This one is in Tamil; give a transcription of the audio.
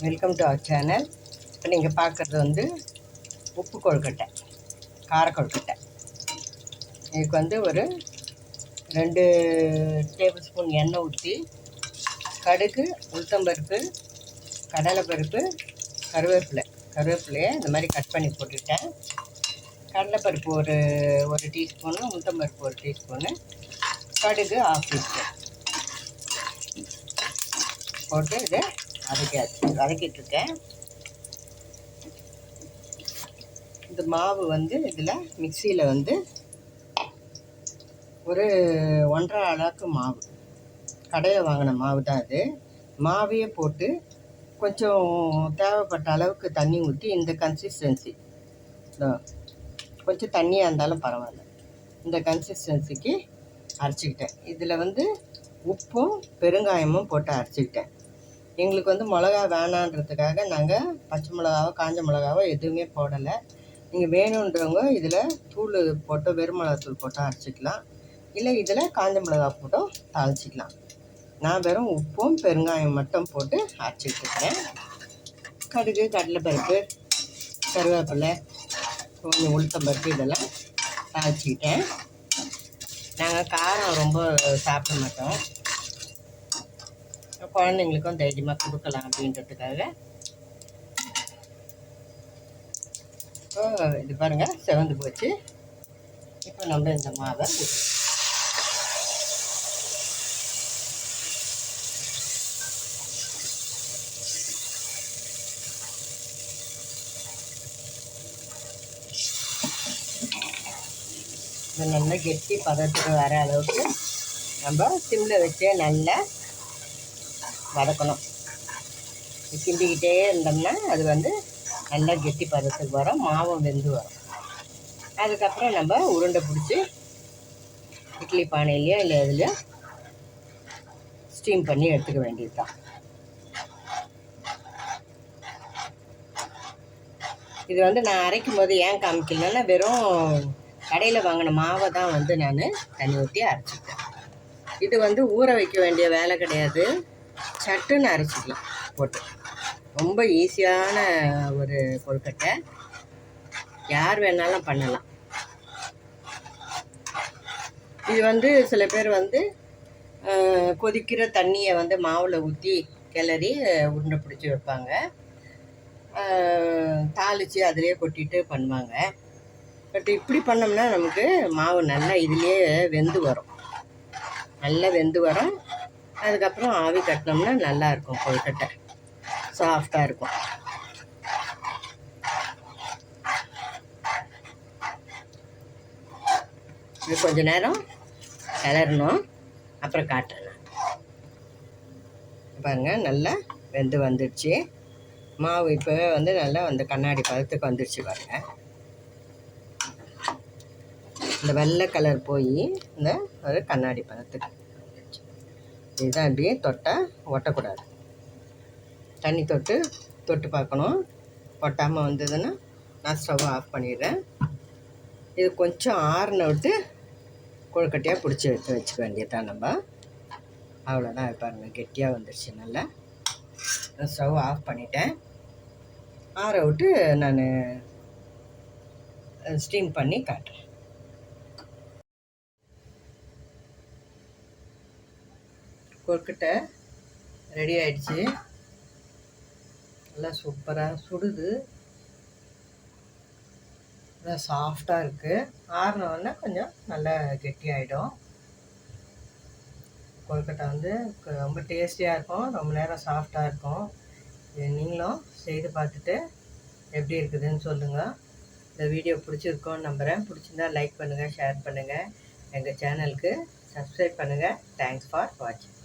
Welcome to our channel. இப்போ நீங்கள் பார்க்குறது வந்து உப்பு கொழுக்கட்டை, கார கொழுக்கட்டை. இதுக்கு வந்து ஒரு 2 டேபிள் ஸ்பூன் எண்ணெய் ஊற்றி கடுகு, உளுத்தம்பருப்பு, கடலைப்பருப்பு, கருவேப்பிலையை இந்த மாதிரி கட் பண்ணி போட்டுவிட்டேன். கடலைப்பருப்பு ஒரு டீஸ்பூனு, உளுத்தம்பருப்பு 1 டீஸ்பூனு, கடுகு 1/2 டீஸ்பூன் போட்டு இதை வதக்கிட்டுருக்கேன். இந்த மாவு வந்து இதில் மிக்சியில் வந்து ஒரு 1.5 அளவுக்கு மாவு, கடையில் வாங்கின மாவு தான் அது. மாவையே போட்டு கொஞ்சம் தேவைப்பட்ட அளவுக்கு தண்ணி ஊற்றி இந்த கன்சிஸ்டன்சி, கொஞ்சம் தண்ணியாக இருந்தாலும் பரவாயில்ல, இந்த கன்சிஸ்டன்சிக்கு அரைச்சிக்கிட்டேன். இதில் வந்து உப்பும் பெருங்காயமும் போட்டு அரைச்சிக்கிட்டேன். எங்களுக்கு வந்து மிளகா வேணான்றதுக்காக நாங்கள் பச்சை மிளகாவோ காஞ்ச மிளகாவோ எதுவுமே போடலை. நீங்கள் வேணுன்றவங்க இதில் தூள் போட்டு வெறும் மிளகாத்தூள் போட்டு அரைச்சிக்கலாம், இல்லை இதில் காஞ்ச மிளகா போட்டும் தாளிச்சிக்கலாம். நான் வெறும் உப்பும் பெருங்காயம் மட்டும் போட்டு அரைச்சிக்கிட்டுருக்கேன். கடுகு, கடலைப்பருப்பு, கருவேப்பிலை, கொஞ்சம் உளுத்தம்பருப்பு இதெல்லாம் தாளிச்சிக்கிட்டேன். நாங்கள் காரம் ரொம்ப சாப்பிட மாட்டோம், குழந்தைங்களுக்கும் தைரியமாக கொடுக்கலாம் அப்படின்றதுக்காக. இப்போ இது பாருங்கள், செவந்து போச்சு. இப்போ நம்ம இந்த மாவை இது நல்லா கெட்டி பதத்துக்கு வர அளவுக்கு நம்ம சிம்மில் வச்சே நல்லா வதக்கணும். கிண்டிக்கிட்டே இருந்தோம்னா அது வந்து நல்லா கெட்டி பதத்துக்கு வரும், மாவும் வெந்து வரும். அதுக்கப்புறம் நம்ம உருண்டை பிடிச்சி இட்லி பானையிலையோ இல்லை எதுலையோ ஸ்டீம் பண்ணி எடுத்துக்க வேண்டியது தான். இது வந்து நான் அரைக்கும் போது ஏன் காமிக்கலன்னா, வெறும் கடையில் வாங்கின மாவை தான் வந்து நான் தண்ணி ஊற்றி அரைச்சிட்டேன். இது வந்து ஊற வைக்க வேண்டிய வேலை கிடையாது, சட்டுன்னு அரைச்சிக்கலாம் போட்டு. ரொம்ப ஈஸியான ஒரு கொழுக்கட்டை, யார் வேணாலும் பண்ணலாம். இது வந்து சில பேர் வந்து கொதிக்கிற தண்ணியை வந்து மாவில் ஊற்றி கிளறி உருண்டை பிடிச்சி வைப்பாங்க, தாளித்து அதிலே கொட்டிட்டு பண்ணுவாங்க. பட் இப்படி பண்ணோம்னா நமக்கு மாவு நல்லா இதுலேயே வெந்து வரும், நல்லா வெந்து வரும். அதுக்கப்புறம் ஆவி கட்டினோம்னா நல்லாயிருக்கும், கொழுக்கட்டை சாஃப்டாக இருக்கும். இது கொஞ்ச நேரம் கிளறணும், அப்புறம் காட்டுறேன். பாருங்கள், நல்லா வெந்து வந்துடுச்சு மாவு. இப்போவே வந்து நல்லா அந்த கண்ணாடி பதத்துக்கு வந்துடுச்சு பாருங்கள். இந்த வெள்ளை கலர் போய் இந்த ஒரு கண்ணாடி பதத்துக்கு வந்துடுச்சு. இதுதான் அப்படியே தொட்டால் ஒட்டக்கூடாது, தண்ணி தொட்டு பார்க்கணும். ஒட்டாமல் வந்ததுன்னா நான் ஸ்டவ் ஆஃப் பண்ணிடுறேன். இது கொஞ்சம் ஆறுன விட்டு கொழுக்கட்டையாக பிடிச்சி வச்சுக்க வேண்டியதான் நம்ம. அவ்வளோதான். பாருங்கள், கெட்டியாக வந்துடுச்சு நல்லா. ஸ்டவ் ஆஃப் பண்ணிட்டேன். ஆற விட்டு நான் ஸ்டீம் பண்ணி காட்டுறேன். கொழுக்கட்டை ரெடி ஆகிடுச்சு, நல்லா சூப்பராக சுடுது, நல்லா சாஃப்டாக இருக்குது. ஆறினோடனே கொஞ்சம் நல்லா கெட்டியாகிடும். கொழுக்கட்டை வந்து ரொம்ப டேஸ்டியாக இருக்கும், ரொம்ப நேரம் சாஃப்டாக இருக்கும். இது நீங்களும் செய்து பார்த்துட்டு எப்படி இருக்குதுன்னு சொல்லுங்கள். இந்த வீடியோ பிடிச்சிருக்கோன்னு நம்புகிறேன். பிடிச்சிருந்தா லைக் பண்ணுங்கள், ஷேர் பண்ணுங்கள், எங்கள் சேனலுக்கு சப்ஸ்கிரைப் பண்ணுங்கள். தேங்க்ஸ் ஃபார் வாட்சிங்.